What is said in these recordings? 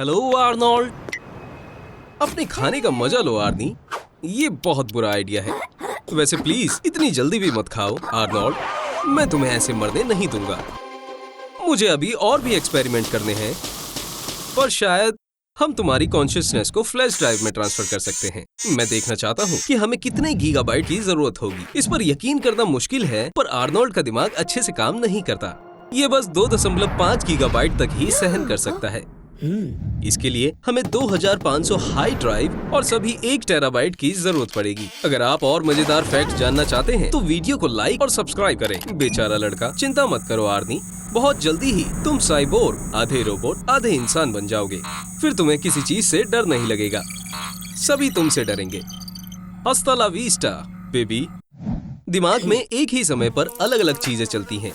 Hello Arnold, अपने खाने का मजा लो आर्नी। ये बहुत बुरा आइडिया है। वैसे प्लीज इतनी जल्दी भी मत खाओ आर्नोल्ड, मैं तुम्हें ऐसे मरने नहीं दूंगा। मुझे अभी और भी एक्सपेरिमेंट करने हैं, पर शायद हम तुम्हारी कॉन्शियसनेस को फ्लैश ड्राइव में ट्रांसफर कर सकते हैं। मैं देखना चाहता हूँ कि हमें कितने गीगाबाइट की जरूरत होगी। इस पर यकीन करना मुश्किल है, पर आर्नोल्ड का दिमाग अच्छे से काम नहीं करता। ये बस 2.5 गीगाबाइट तक ही सहन कर सकता है। इसके लिए हमें 2500 हाई ड्राइव और सभी 1 टेराबाइट की जरूरत पड़ेगी। अगर आप और मजेदार फैक्ट जानना चाहते हैं तो वीडियो को लाइक और सब्सक्राइब करें। बेचारा लड़का, चिंता मत करो आर्नी, बहुत जल्दी ही तुम साइबोर्ग, आधे रोबोट आधे इंसान बन जाओगे। फिर तुम्हें किसी चीज से डर नहीं लगेगा, सभी तुमसे डरेंगे। हस्ता ला विस्टा बेबी। दिमाग में एक ही समय पर अलग अलग चीजें चलती हैं,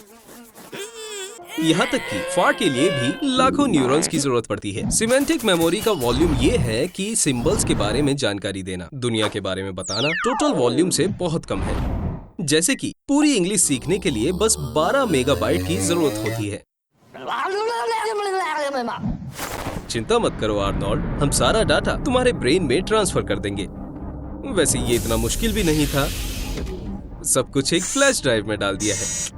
यहाँ तक कि फार्ट के लिए भी लाखों न्यूरॉन्स की जरूरत पड़ती है। सिमेंटिक मेमोरी का वॉल्यूम ये है कि सिंबल्स के बारे में जानकारी देना, दुनिया के बारे में बताना टोटल वॉल्यूम से बहुत कम है। जैसे कि पूरी इंग्लिश सीखने के लिए बस 12 मेगाबाइट की जरूरत होती है। चिंता मत करो आर्नोल्ड, हम सारा डाटा तुम्हारे ब्रेन में ट्रांसफर कर देंगे। वैसे ये इतना मुश्किल भी नहीं था, सब कुछ एक फ्लैश ड्राइव में डाल दिया है।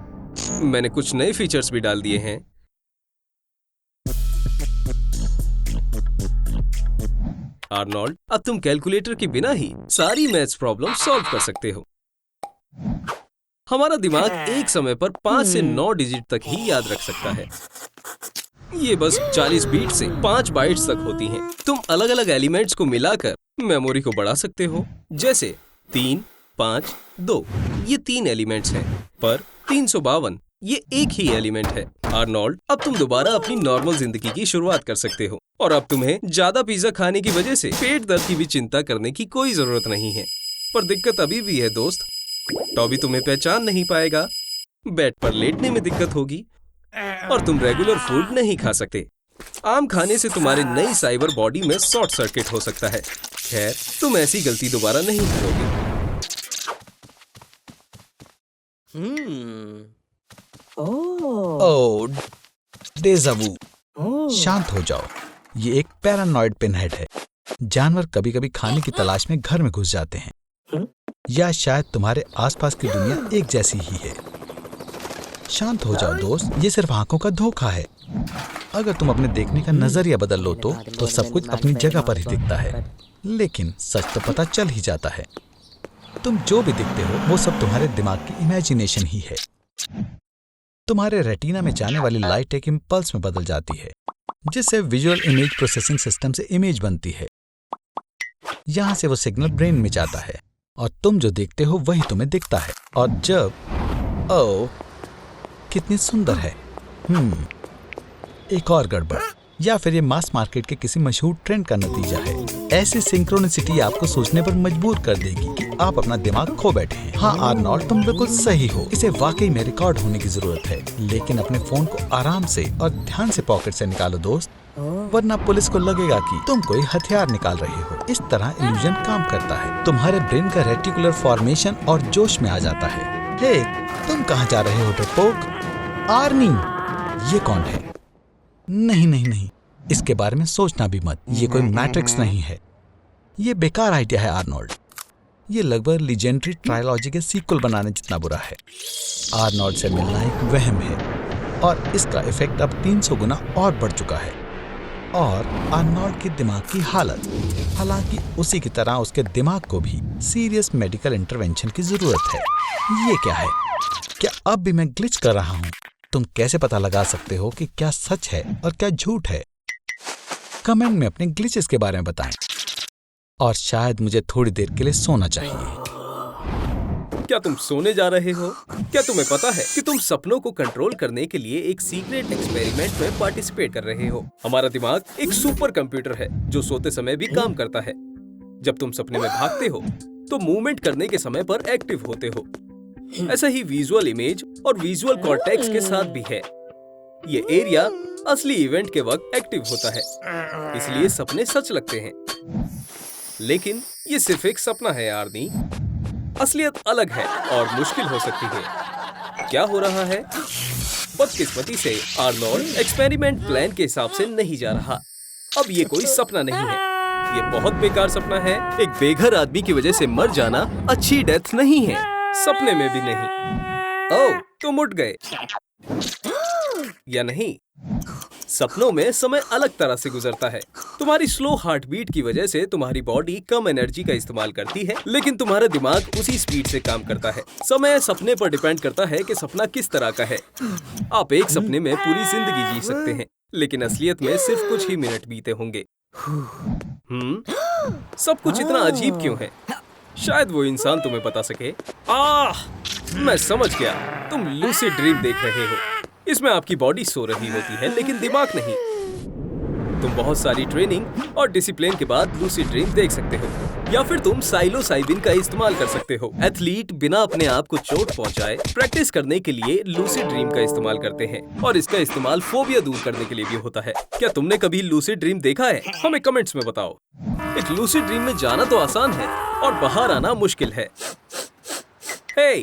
मैंने कुछ नए फीचर्स भी डाल दिए हैं। आर्नोल्ड, अब तुम कैलकुलेटर के बिना ही सारी मैथ्स प्रॉब्लम सॉल्व कर सकते हो। हमारा दिमाग एक समय पर 5 से 9 डिजिट तक ही याद रख सकता है। ये बस 40 बीट से 5 बाइट्स तक होती हैं। तुम अलग अलग एलिमेंट्स को मिलाकर मेमोरी को बढ़ा सकते हो। जैसे 3, 5, 2 ये 3 एलिमेंट्स हैं, पर 352 ये एक ही एलिमेंट है। आर्नोल्ड, अब तुम दोबारा अपनी नॉर्मल जिंदगी की शुरुआत कर सकते हो और अब तुम्हें ज्यादा पिज्जा खाने की वजह से पेट दर्द की भी चिंता करने की कोई जरूरत नहीं है। पर दिक्कत अभी भी है दोस्त, टॉबी तुम्हें पहचान नहीं पाएगा, बेड पर लेटने में दिक्कत होगी और तुम रेगुलर फूड नहीं खा सकते। आम खाने से तुम्हारे नई साइबर बॉडी में शॉर्ट सर्किट हो सकता है। खैर, तुम ऐसी गलती दोबारा नहीं करोगे। ओह, डेजा वू। शांत हो जाओ, ये एक पैरानॉइड पिनहेड है। जानवर कभी कभी खाने की तलाश में घर में घुस जाते हैं, या शायद तुम्हारे आसपास की दुनिया एक जैसी ही है। शांत हो जाओ दोस्त, ये सिर्फ आंखों का धोखा है। अगर तुम अपने देखने का नजरिया बदल लो तो सब कुछ अपनी जगह पर ही दिखता है, लेकिन सच तो पता चल ही जाता है। तुम जो भी दिखते हो वो सब तुम्हारे दिमाग की इमेजिनेशन ही है। तुम्हारे रेटिना में जाने वाली लाइट एक इम्पल्स में बदल जाती है, जिससे विजुअल इमेज प्रोसेसिंग सिस्टम से इमेज बनती है। यहाँ से वो सिग्नल ब्रेन में जाता है और तुम जो देखते हो वही तुम्हें दिखता है। और जब ओह, कितनी सुंदर है। एक और गड़बड़, या फिर ये मास मार्केट के किसी मशहूर ट्रेंड का नतीजा है। ऐसी सिंक्रोनिसिटी आपको सोचने पर मजबूर कर देगी कि आप अपना दिमाग खो बैठे हैं। हाँ आर्नोल्ड, तुम बिल्कुल सही हो, इसे वाकई में रिकॉर्ड होने की जरूरत है। लेकिन अपने फोन को आराम से और ध्यान से पॉकेट से निकालो दोस्त, वरना पुलिस को लगेगा कि तुम कोई हथियार निकाल रहे हो। इस तरह इल्यूजन काम करता है। तुम्हारे ब्रेन का रेटिकुलर फॉर्मेशन और जोश में आ जाता है। हे, तुम कहाँ जा रहे हो डरपोक? आर्नी, ये कौन है? नहीं, इसके बारे में सोचना भी मत। ये कोई मैट्रिक्स नहीं है, ये बेकार आइडिया है आर्नोल्ड। ये लगभग लीजेंडरी ट्रायलॉजी के सीक्वल बनाने जितना बुरा है। आर्नोल्ड से मिलना एक वहम है और इसका इफेक्ट अब 300 गुना और बढ़ चुका है। और आर्नोल्ड के दिमाग की हालत, हालांकि उसी की तरह उसके दिमाग को भी सीरियस मेडिकल इंटरवेंशन की जरूरत है। ये क्या है? क्या अब भी मैं ग्लिच कर रहा हूँ? तुम कैसे पता लगा सकते हो कि क्या सच है और क्या झूठ है? कमेंट में अपने ग्लिचेस के बारे में बताएं। और शायद मुझे थोड़ी देर के लिए सोना चाहिए। क्या तुम सोने जा रहे हो? क्या तुम्हें पता है कि तुम सपनों को कंट्रोल करने के लिए एक सीक्रेट एक्सपेरिमेंट में पार्टिसिपेट कर रहे हो? हमारा दिमाग एक सुपर कंप्यूटर है जो सोते समय भी काम करता है। जब तुम सपने में भागते हो तो मूवमेंट करने के समय पर एक्टिव होते हो। ऐसा ही विजुअल इमेज और विजुअल कॉर्टेक्स के साथ भी है। ये एरिया असली इवेंट के वक्त एक्टिव होता है, इसलिए सपने सच लगते हैं। लेकिन ये सिर्फ एक सपना है आर्नी, असलियत अलग है और मुश्किल हो सकती है। क्या हो रहा है? बदकिस्मती से आर्नोल्ड एक्सपेरिमेंट प्लान के हिसाब से नहीं जा रहा। अब ये कोई सपना नहीं है, ये बहुत बेकार सपना है। एक बेघर आदमी की वजह से मर जाना अच्छी डेथ नहीं है, सपने में भी नहीं। ओह, तुम उठ गए या नहीं? सपनों में समय अलग तरह से गुजरता है। तुम्हारी स्लो हार्ट बीट की वजह से तुम्हारी बॉडी कम एनर्जी का इस्तेमाल करती है, लेकिन तुम्हारा दिमाग उसी स्पीड से काम करता है। समय सपने पर डिपेंड करता है कि सपना किस तरह का है। आप एक सपने में पूरी जिंदगी जी सकते हैं, लेकिन असलियत में सिर्फ कुछ ही मिनट बीते होंगे। सब कुछ इतना अजीब क्यों है? शायद वो इंसान तुम्हें बता सके। मैं समझ गया, तुम लूसिड ड्रीम देख रहे हो। इसमें आपकी बॉडी सो रही होती है, लेकिन दिमाग नहीं। तुम बहुत सारी ट्रेनिंग और डिसिप्लिन के बाद लूसिड ड्रीम देख सकते हो, या फिर तुम साइलोसाइबिन का इस्तेमाल कर सकते हो। एथलीट बिना अपने आप को चोट पहुंचाए प्रैक्टिस करने के लिए लूसिड ड्रीम का इस्तेमाल करते हैं, और इसका इस्तेमाल फोबिया दूर करने के लिए भी होता है। क्या तुमने कभी लूसिड ड्रीम देखा है? हमें कमेंट्स में बताओ। एक लूसिड ड्रीम में जाना तो आसान है और बाहर आना मुश्किल है। हे,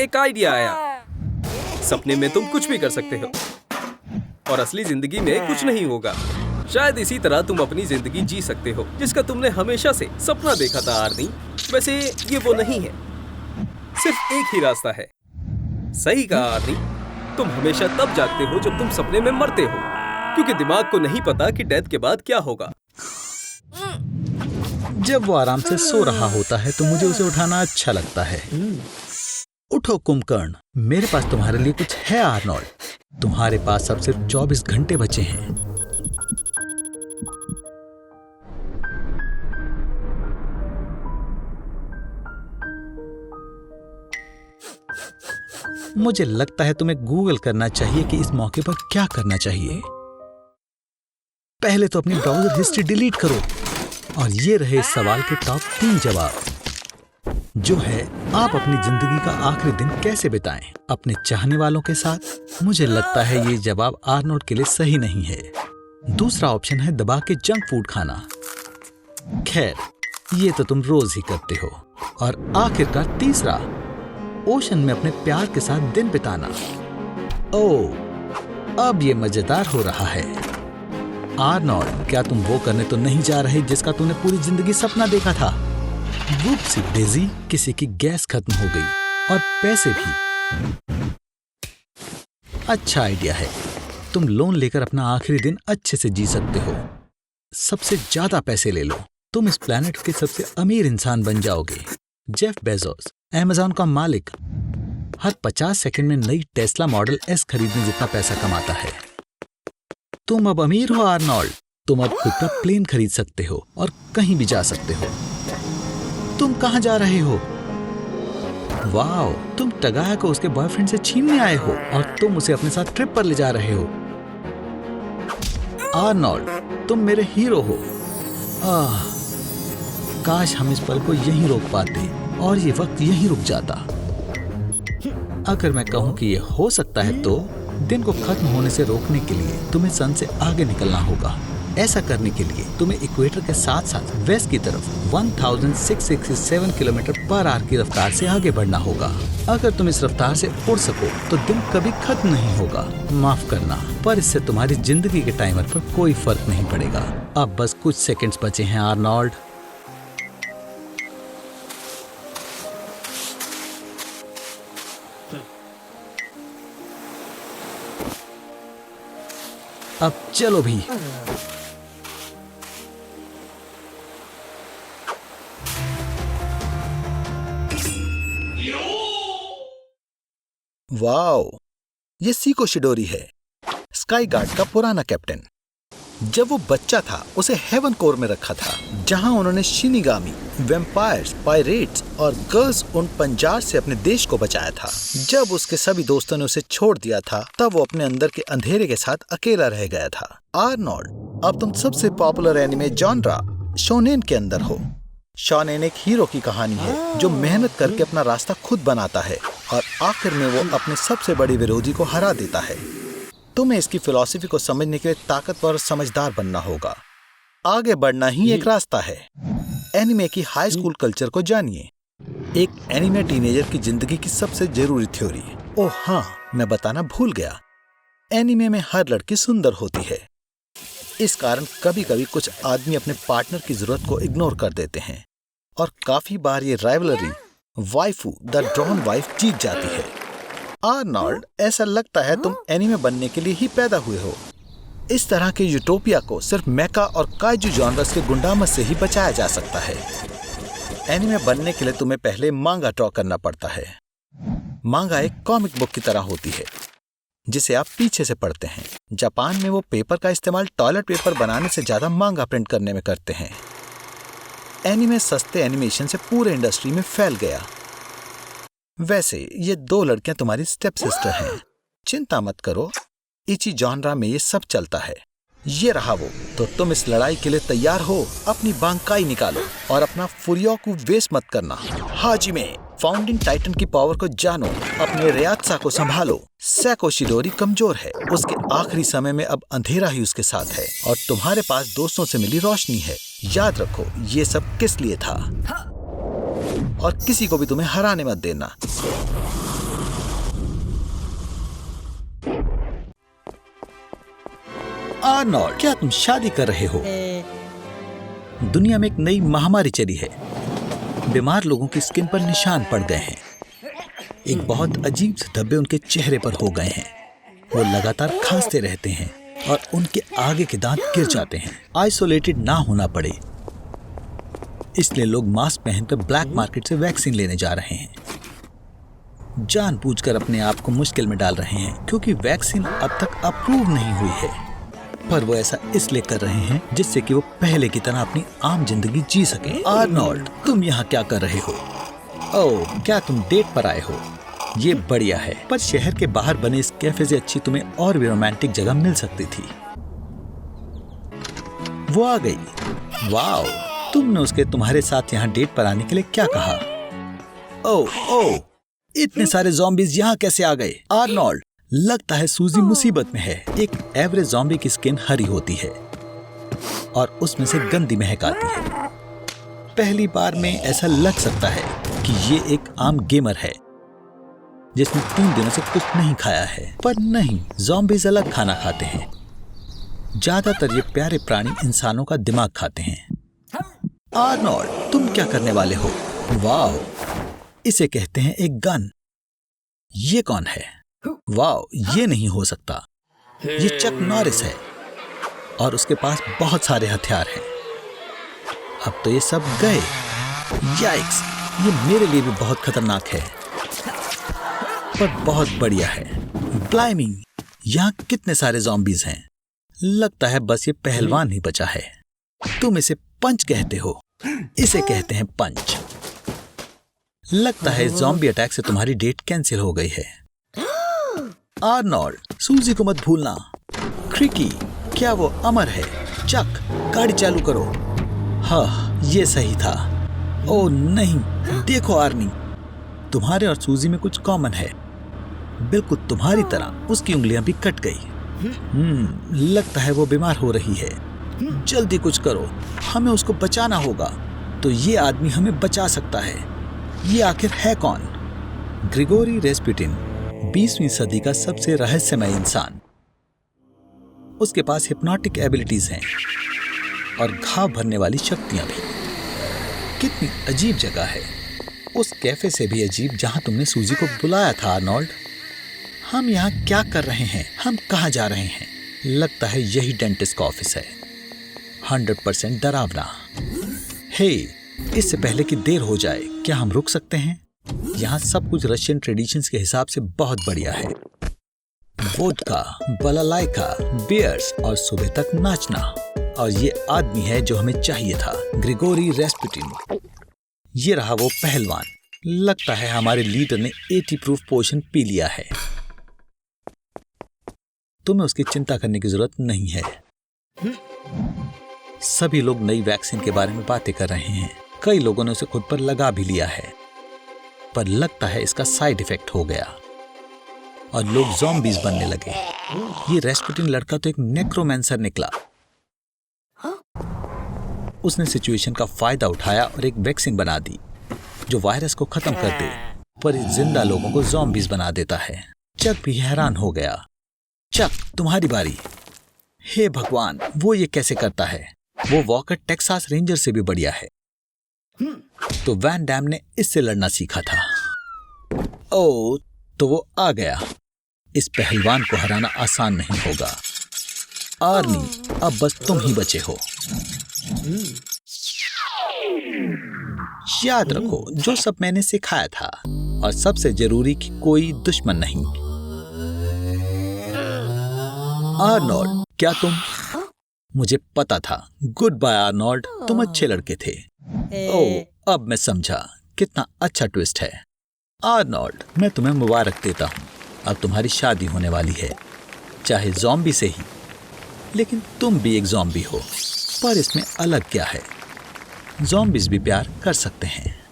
एक आइडिया आया। सपने में तुम कुछ भी कर सकते हो और असली जिंदगी में कुछ नहीं होगा। शायद इसी तरह तुम अपनी जिंदगी जी सकते हो जिसका तुमने हमेशा से सपना देखा था आर्नी। वैसे ये वो नहीं है, सिर्फ एक ही रास्ता है। सही कहा आर्नी, तुम हमेशा तब जागते हो जब तुम सपने में मरते हो, क्योंकि दिमाग को नहीं पता कि डेथ के बाद क्या होगा। जब वो आराम से सो रहा होता है तो मुझे उसे उठाना अच्छा लगता है। उठो कुंभकर्ण, मेरे पास तुम्हारे लिए कुछ है आर्नोल्ड। तुम्हारे पास अब सिर्फ 24 घंटे बचे हैं। मुझे लगता है तुम्हें गूगल करना चाहिए कि इस मौके पर क्या करना चाहिए। पहले तो अपनी ब्राउजर हिस्ट्री डिलीट करो, और ये रहे इस सवाल के टॉप 3 जवाब, जो है आप अपनी जिंदगी का आखिरी दिन कैसे बिताएं? अपने चाहने वालों के साथ? मुझे लगता है ये जवाब आर्नोल्ड के लिए सही नहीं है। दूसरा ऑप्शन है दबा के जंक फूड खाना। खैर, ये तो तुम रोज ही करते हो। और आखिरकार तीसरा, ओशन में अपने प्यार के साथ दिन बिताना। ओह, अब ये मजेदार हो रहा है। आर्नोल्ड, क्या तुम वो करने तो नहीं जा रहे जिसका तुमने पूरी जिंदगी सपना देखा था? वुप्सी डेज़ी, किसी की गैस खत्म हो गई और पैसे भी। अच्छा आइडिया है, तुम लोन लेकर अपना आखिरी दिन अच्छे से जी सकते हो। सबसे ज्यादा पैसे ले लो, तुम इस प्लेनेट के सबसे अमीर इंसान बन जाओगे। जेफ बेजोस, अमेज़न का मालिक, हर 50 सेकंड में नई टेस्ला मॉडल एस खरीदने जितना पैसा कमाता है। तुम अब अमीर हो आर्नोल्ड, तुम अब खुद का प्लेन खरीद सकते हो और कहीं भी जा सकते हो। तुम कहां जा रहे हो? वाओ, तुम टगाया को उसके बॉयफ्रेंड से छीनने आए हो और तुम उसे अपने साथ ट्रिप पर ले जा रहे हो। आर्नोल्ड, तुम मेरे हीरो हो। काश हम इस पल को यहीं रोक पाते और ये वक्त यहीं रुक जाता। अगर मैं कहूं कि ये हो सकता है, तो दिन को खत्म होने से रोकने के लिए तुम्हें सन से आगे निकलना होगा। ऐसा करने के लिए तुम्हें इक्वेटर के साथ साथ वेस्ट की तरफ 1667 किलोमीटर पर आवर की रफ्तार से आगे बढ़ना होगा। अगर तुम इस रफ्तार से उड़ सको तो दिन कभी खत्म नहीं होगा। माफ करना, पर इससे तुम्हारी जिंदगी के टाइमर पर कोई फर्क नहीं पड़ेगा। अब बस कुछ सेकंड्स बचे हैं आर्नोल्ड। अब चलो भी। वाओ, ये सीको शिडोरी है, स्काई गार्ड का पुराना कैप्टन। जब वो बच्चा था उसे हेवन कोर में रखा था, जहां उन्होंने शिनिगामी, वैम्पायर्स, पायरेट्स और गर्ल्स उन पंजार से अपने देश को बचाया था। जब उसके सभी दोस्तों ने उसे छोड़ दिया था, तब वो अपने अंदर के अंधेरे के साथ अकेला रह गया था। आर्नोल्ड, अब तुम सबसे पॉपुलर एनिमे जॉनरा शोनेन के अंदर हो। शोनेन एक हीरो की कहानी है जो मेहनत करके अपना रास्ता खुद बनाता है और आखिर में वो अपने सबसे बड़े विरोधी को हरा देता है। तुम्हें इसकी फिलॉसफी को समझने के लिए ताकतवर और समझदार बनना होगा। आगे बढ़ना ही एक रास्ता है। एनिमे की हाई स्कूल कल्चर को जानिए। एक एनिमे टीनेजर की जिंदगी की सबसे जरूरी थ्योरी। ओह हाँ, मैं बताना भूल गया, एनिमे में हर लड़की सुंदर होती है। इस कारण कभी कभी कुछ आदमी अपने पार्टनर की जरूरत को इग्नोर कर देते हैं और काफी बार ये राइवलरी वाइफू द ड्रॉन वाइफ जीत जाती है। आर्नोल्ड, ऐसा लगता है तुम एनीमे बनने के लिए ही पैदा हुए हो। इस तरह के यूटोपिया को सिर्फ मेका और काइजू जॉनर्स के गुंडामत से ही बचाया जा सकता है। एनीमे बनने के लिए तुम्हें पहले मांगा ड्रॉ करना पड़ता है। मांगा एक कॉमिक बुक की तरह होती है जिसे आप पीछे से पढ़ते हैं। जापान में वो पेपर का इस्तेमाल टॉयलेट पेपर बनाने से ज्यादा मांगा प्रिंट करने में करते हैं। एनीमे सस्ते एनिमेशन से पूरे इंडस्ट्री में फैल गया। वैसे ये 2 लड़कियां तुम्हारी स्टेप सिस्टर हैं। चिंता मत करो, इची जॉनरा में ये सब चलता है। ये रहा वो। तो तुम इस लड़ाई के लिए तैयार हो? अपनी बांकाई निकालो और अपना फुरियोकु वेस्ट मत करना। हाजिमे, फाउंडिंग टाइटन की पावर को जानो, अपने रियात्सा को संभालो। सैको शिडोरी कमजोर है, उसके आखिरी समय में अब अंधेरा ही उसके साथ है और तुम्हारे पास दोस्तों से मिली रोशनी है। याद रखो ये सब किस लिए था और किसी को भी तुम्हें हराने मत देना। आर्नोल्ड, क्या तुम शादी कर रहे हो? दुनिया में एक नई महामारी चली है। बीमार लोगों की स्किन पर निशान पड़ गए हैं। एक बहुत अजीब से धब्बे उनके चेहरे पर हो गए हैं। वो लगातार खांसते रहते हैं और उनके आगे के दांत गिर जाते हैं। आइसोलेटेड ना होना पड़े इसलिए लोग मास्क पहनकर ब्लैक मार्केट से वैक्सीन लेने जा रहे हैं। जानबूझकर अपने आप को मुश्किल में डाल रहे हैं क्योंकि वैक्सीन अब तक अप्रूव नहीं हुई है। पर वो ऐसा इसलिए कर रहे हैं जिससे कि वो पहले की तरह अपनी आम जिंदगी जी सके। आर्नोल्ड, तुम यहाँ क्या कर रहे हो? ओह, क्या तुम डेट पर आए हो? ये बढ़िया है, पर शहर के बाहर बने इस कैफे से अच्छी तुम्हें और भी रोमांटिक जगह मिल सकती थी। वो आ गई। वाओ, तुमने उसके तुम्हारे साथ यहाँ डेट पर आने के लिए क्या कहा? ओह, इतने सारे ज़ॉम्बीज़ यहाँ कैसे आ गए? आर्नोल्ड, लगता है सूजी मुसीबत में है। एक एवरेज ज़ॉम्बी की स्किन हरी होती है और उसमें से गंदी महक आती है। पहली बार में ऐसा लग सकता है कि ये एक आम गेमर है जिसने 3 दिनों से कुछ नहीं खाया है, पर नहीं, ज़ॉम्बीज़ अलग खाना खाते हैं। ज्यादातर ये प्यारे प्राणी इंसानों का दिमाग खाते हैं। आर्नोल्ड, तुम क्या करने वाले हो? वाओ, इसे कहते हैं एक गन। ये कौन है? वाओ, ये नहीं हो सकता। ये चक नॉरिस है और उसके पास बहुत सारे हथियार हैं। अब तो ये सब गए। याइक्स, ये मेरे लिए भी बहुत खतरनाक है, पर बहुत बढ़िया है। ब्लाइमी, यहाँ कितने सारे ज़ॉम्बीज़ हैं। लगता है बस ये पहलवान ही बचा है। तुम इसे पंच कहते हो। इसे कहते हैं पंच। लगता है ज़ॉम्बी अटैक से तुम्हारी डेट कैंसिल हो गई है। आर्नोल्ड, सूजी को मत भूलना। क्रिकी, क्या वो अमर है? चक, गाड़ी चालू करो। हाँ, ये सही था। ओह नहीं, देखो आर्नी, तुम्हारे और सूजी में कुछ कॉमन है। बिल्कुल तुम्हारी तरह उसकी उंगलियां भी कट गई। लगता है वो बीमार हो रही है। जल्दी कुछ करो, हमें उसको बचाना होगा। तो ये आदमी हमें बचा सकता है। ये आखिर है कौन? ग्रिगोरी रेस्पुटिन, 20वीं सदी का सबसे रहस्यमय इंसान। उसके पास हिप्नोटिक एबिलिटीज हैं और घाव भरने वाली शक्तियां भी। कितनी अजीब जगह है। उस कैफे से भी अजीब जहां तुमने सूजी को बुलाया था। आर्नोल्ड, हम यहाँ क्या कर रहे हैं? हम कहाँ जा रहे हैं? लगता है यही डेंटिस्ट का ऑफिस है। 100% डरावना। हे, इससे पहले कि देर हो जाए, क्या हम रुक सकते हैं? यहाँ सब कुछ रशियन ट्रेडिशंस के हिसाब से बहुत बढ़िया है। वोडका, बालालाइका, बियर्स और सुबह तक नाचना। और ये आदमी है जो हमें चाहिए था, ग्रिगोरी रेस्पुटिन। ये रहा वो पहलवान। लगता है हमारे लीडर ने 80 प्रूफ पोशन पी लिया है। तुम्हें उसकी चिंता करने की जरूरत नहीं है। सभी लोग नई वैक्सीन के बारे में बातें कर रहे हैं। कई लोगों ने उसे खुद पर लगा भी लिया है, पर लगता है इसका साइड इफेक्ट हो गया और लोग ज़ॉम्बीज़ बनने लगे। ये रेस्पुटिन लड़का तो एक नेक्रोमैंसर निकला। उसने सिचुएशन का फायदा उठाया और एक वैक्सीन बना दी जो वायरस को खत्म कर दे, पर इस जिंदा लोगों को ज़ॉम्बीज़ बना देता है। चक भी हैरान हो गया। चक, तुम्हारी बारी। हे भगवान, वो ये कैसे करता है? वो वॉकर टेक्सास रेंजर से भी बढ़िया है। तो वैन डैम ने इससे लड़ना सीखा था। ओह, तो वो आ गया। इस पहलवान को हराना आसान नहीं होगा। आर्नी, अब बस तुम ही बचे हो। याद रखो जो सब मैंने सिखाया था, और सबसे जरूरी कि कोई दुश्मन नहीं। आर्नोल्ड, क्या तुम? मुझे पता था। गुड बाय आर्नोल्ड, तुम अच्छे लड़के थे। ओह, अब मैं समझा कितना अच्छा ट्विस्ट है। आर्नोल्ड, मैं तुम्हें मुबारक देता हूँ। अब तुम्हारी शादी होने वाली है, चाहे ज़ॉम्बी से ही। लेकिन तुम भी एक ज़ॉम्बी हो, पर इसमें अलग क्या है? ज़ॉम्बीज़ भी प्यार कर सकते हैं।